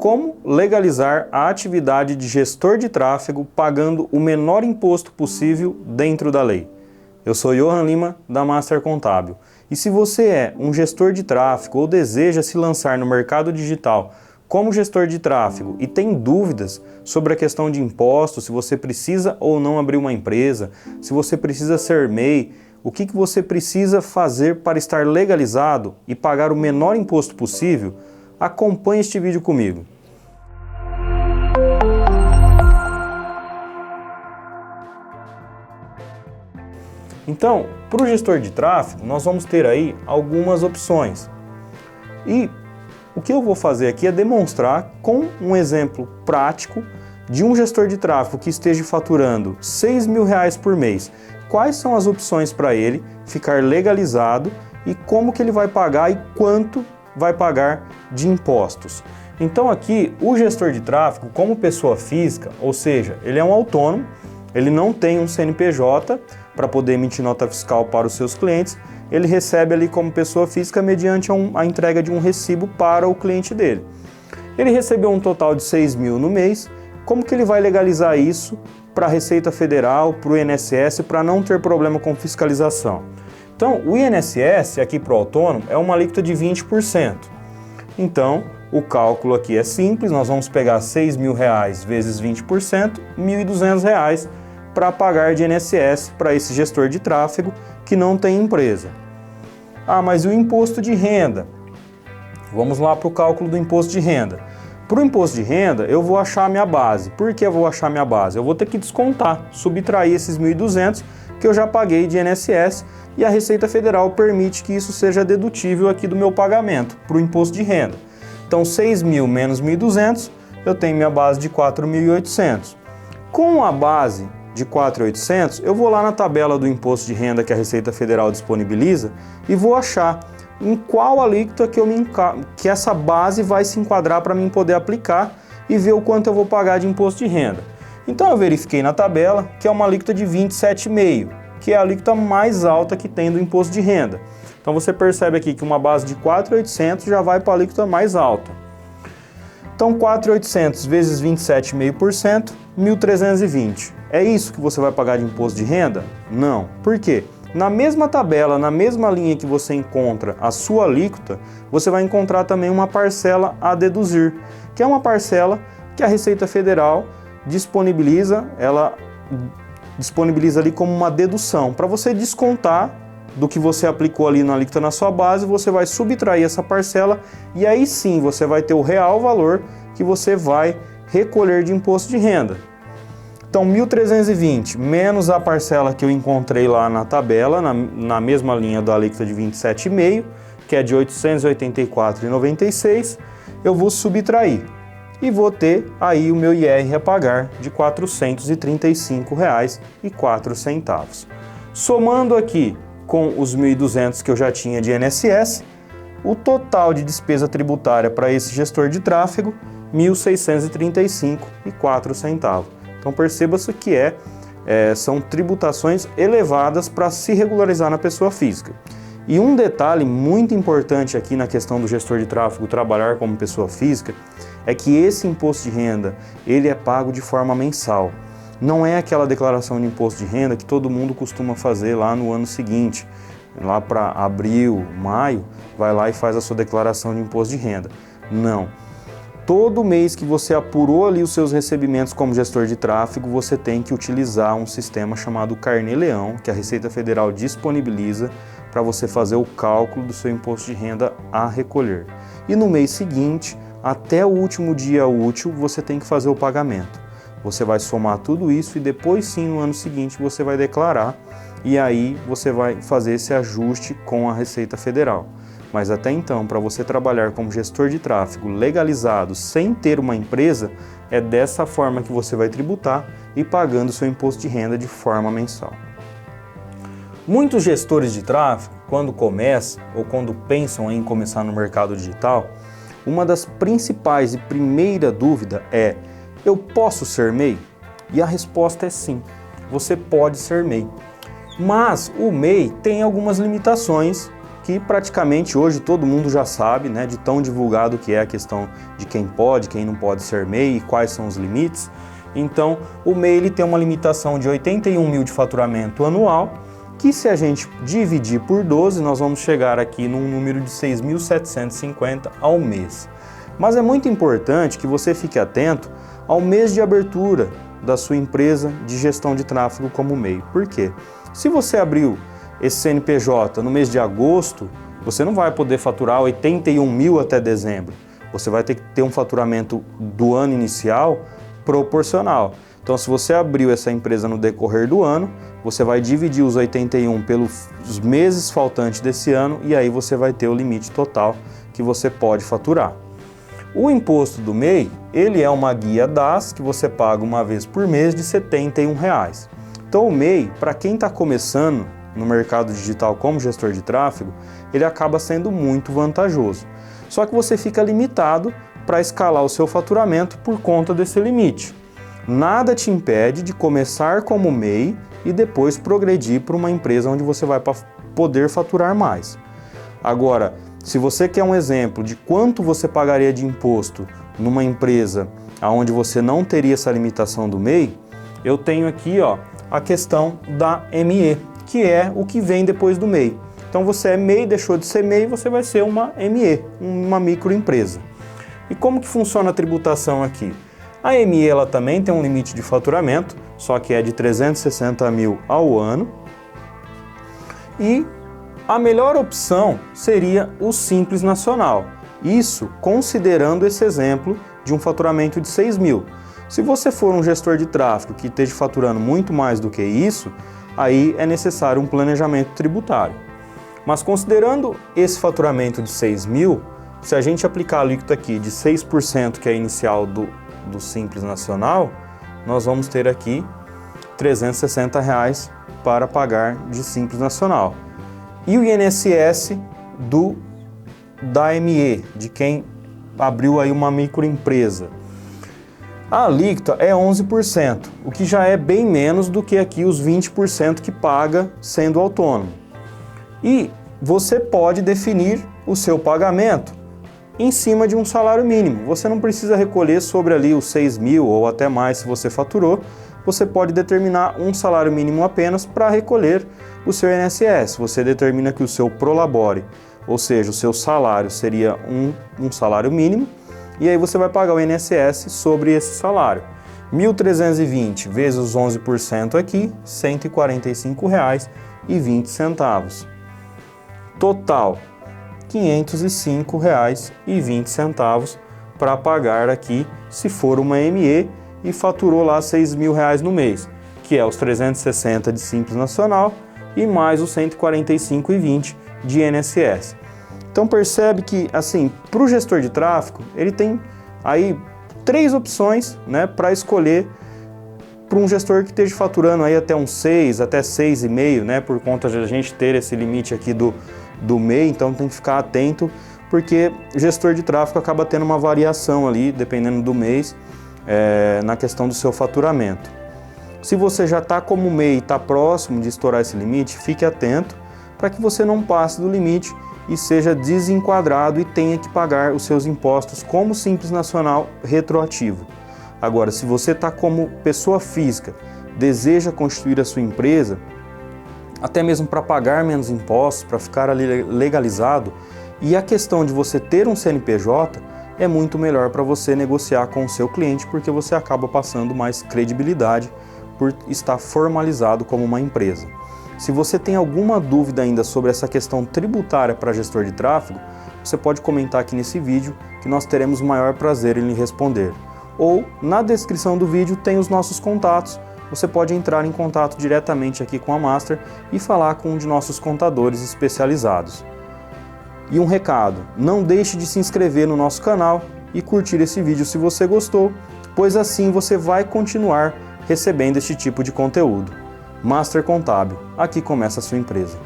Como legalizar a atividade de gestor de tráfego pagando o menor imposto possível dentro da lei? Eu sou Johan Lima, da Master Contábil. E se você é um gestor de tráfego ou deseja se lançar no mercado digital como gestor de tráfego e tem dúvidas sobre a questão de impostos, se você precisa ou não abrir uma empresa, se você precisa ser MEI, o que você precisa fazer para estar legalizado e pagar o menor imposto possível, acompanhe este vídeo comigo. Então, para o gestor de tráfego, nós vamos ter aí algumas opções. E o que eu vou fazer aqui é demonstrar com um exemplo prático de um gestor de tráfego que esteja faturando R$6.000 por mês. Quais são as opções para ele ficar legalizado e como que ele vai pagar e quanto vai pagar de impostos. Então aqui, o gestor de tráfego, como pessoa física, ou seja, ele é um autônomo, ele não tem um CNPJ para poder emitir nota fiscal para os seus clientes, ele recebe ali como pessoa física mediante a entrega de um recibo para o cliente dele. Ele recebeu um total de R$6.000 no mês, como que ele vai legalizar isso para a Receita Federal, para o INSS, para não ter problema com fiscalização? Então, o INSS aqui para o autônomo é uma alíquota de 20%. Então, o cálculo aqui é simples, nós vamos pegar R$6.000 vezes 20%, R$1.200 para pagar de INSS para esse gestor de tráfego que não tem empresa. Ah, mas e o imposto de renda? Vamos lá para o cálculo do imposto de renda. Para o imposto de renda, eu vou achar a minha base. Por que eu vou achar a minha base? Eu vou ter que descontar, subtrair esses 1.200 que eu já paguei de INSS e a Receita Federal permite que isso seja dedutível aqui do meu pagamento para o imposto de renda. Então, 6.000 menos 1.200, eu tenho minha base de 4.800. Com a base de 4.800, eu vou lá na tabela do imposto de renda que a Receita Federal disponibiliza e vou achar em qual alíquota que essa base vai se enquadrar para mim poder aplicar e ver o quanto eu vou pagar de imposto de renda. Então eu verifiquei na tabela que é uma alíquota de 27,5%, que é a alíquota mais alta que tem do imposto de renda. Então você percebe aqui que uma base de 4.800 já vai para a alíquota mais alta. Então 4.800 vezes 27,5%, 1.320. É isso que você vai pagar de imposto de renda? Não. Por quê? Na mesma tabela, na mesma linha que você encontra a sua alíquota, você vai encontrar também uma parcela a deduzir, que é uma parcela que a Receita Federal disponibiliza ali como uma dedução. Para você descontar do que você aplicou ali na alíquota na sua base, você vai subtrair essa parcela e aí sim você vai ter o real valor que você vai recolher de imposto de renda. Então, 1.320 menos a parcela que eu encontrei lá na tabela, na mesma linha da alíquota de 27,5, que é de R$ 884,96, eu vou subtrair e vou ter aí o meu IR a pagar de R$ 435,04. Somando aqui com os 1.200 que eu já tinha de INSS, o total de despesa tributária para esse gestor de tráfego, R$ 1.635,04. Então perceba-se que são tributações elevadas para se regularizar na pessoa física. E um detalhe muito importante aqui na questão do gestor de tráfego trabalhar como pessoa física é que esse imposto de renda ele é pago de forma mensal. Não é aquela declaração de imposto de renda que todo mundo costuma fazer lá no ano seguinte. Lá para abril, maio, vai lá e faz a sua declaração de imposto de renda. Não. Todo mês que você apurou ali os seus recebimentos como gestor de tráfego, você tem que utilizar um sistema chamado Carnê-Leão, que a Receita Federal disponibiliza para você fazer o cálculo do seu imposto de renda a recolher. E no mês seguinte, até o último dia útil, você tem que fazer o pagamento. Você vai somar tudo isso e depois sim, no ano seguinte, você vai declarar e aí você vai fazer esse ajuste com a Receita Federal. Mas até então, para você trabalhar como gestor de tráfego legalizado sem ter uma empresa, é dessa forma que você vai tributar e pagando seu imposto de renda de forma mensal. Muitos gestores de tráfego, quando começam ou quando pensam em começar no mercado digital, uma das principais e primeira dúvida é: eu posso ser MEI? E a resposta é sim, você pode ser MEI. Mas o MEI tem algumas limitações que praticamente hoje todo mundo já sabe, né, de tão divulgado que é a questão de quem pode, quem não pode ser MEI e quais são os limites. Então, o MEI ele tem uma limitação de 81 mil de faturamento anual, que se a gente dividir por 12, nós vamos chegar aqui num número de 6.750 ao mês. Mas é muito importante que você fique atento ao mês de abertura da sua empresa de gestão de tráfego como MEI. Por quê? Se você abriu esse CNPJ no mês de agosto, você não vai poder faturar 81 mil até dezembro. Você vai ter que ter um faturamento do ano inicial proporcional. Então, se você abriu essa empresa no decorrer do ano, você vai dividir os 81 pelos meses faltantes desse ano e aí você vai ter o limite total que você pode faturar. O imposto do MEI, ele é uma guia DAS que você paga uma vez por mês de R$ 71. Então, o MEI, para quem está começando no mercado digital como gestor de tráfego, ele acaba sendo muito vantajoso. Só que você fica limitado para escalar o seu faturamento por conta desse limite. Nada te impede de começar como MEI e depois progredir para uma empresa onde você vai poder faturar mais. Agora, se você quer um exemplo de quanto você pagaria de imposto numa empresa onde você não teria essa limitação do MEI, eu tenho aqui a questão da ME, que é o que vem depois do MEI. Então você é MEI, deixou de ser MEI, você vai ser uma ME, uma microempresa. E como que funciona a tributação aqui? A ME ela também tem um limite de faturamento, só que é de 360 mil ao ano. E a melhor opção seria o Simples Nacional. Isso considerando esse exemplo de um faturamento de 6 mil. Se você for um gestor de tráfego que esteja faturando muito mais do que isso, aí é necessário um planejamento tributário. Mas considerando esse faturamento de 6 mil, se a gente aplicar a alíquota aqui de 6%, que é a inicial do Simples Nacional, nós vamos ter aqui R$ 360 para pagar de Simples Nacional. E o INSS da ME, de quem abriu aí uma microempresa. A alíquota é 11%, o que já é bem menos do que aqui os 20% que paga sendo autônomo. E você pode definir o seu pagamento em cima de um salário mínimo. Você não precisa recolher sobre ali os 6 mil ou até mais se você faturou. Você pode determinar um salário mínimo apenas para recolher o seu INSS. Você determina que o seu prolabore, ou seja, o seu salário seria um salário mínimo, e aí você vai pagar o INSS sobre esse salário. 1.320 vezes os 11% aqui, R$ 145,20. Total, R$ 505,20 para pagar aqui se for uma ME e faturou lá R$ 6 mil no mês, que é os 360 de Simples Nacional e mais os 145,20 de INSS. Então percebe que, assim, para o gestor de tráfego, ele tem aí 3 opções, né, para escolher para um gestor que esteja faturando aí até uns 6, até 6,5, né, por conta de a gente ter esse limite aqui do MEI, então tem que ficar atento, porque o gestor de tráfego acaba tendo uma variação ali, dependendo do mês, na questão do seu faturamento. Se você já está como MEI e está próximo de estourar esse limite, fique atento para que você não passe do limite e seja desenquadrado e tenha que pagar os seus impostos como Simples Nacional retroativo. Agora, se você está como pessoa física, deseja constituir a sua empresa, até mesmo para pagar menos impostos, para ficar ali legalizado, e a questão de você ter um CNPJ é muito melhor para você negociar com o seu cliente, porque você acaba passando mais credibilidade por estar formalizado como uma empresa. Se você tem alguma dúvida ainda sobre essa questão tributária para gestor de tráfego, você pode comentar aqui nesse vídeo que nós teremos o maior prazer em lhe responder. Ou na descrição do vídeo tem os nossos contatos, você pode entrar em contato diretamente aqui com a Master e falar com um de nossos contadores especializados. E um recado, não deixe de se inscrever no nosso canal e curtir esse vídeo se você gostou, pois assim você vai continuar recebendo este tipo de conteúdo. Master Contábil, aqui começa a sua empresa.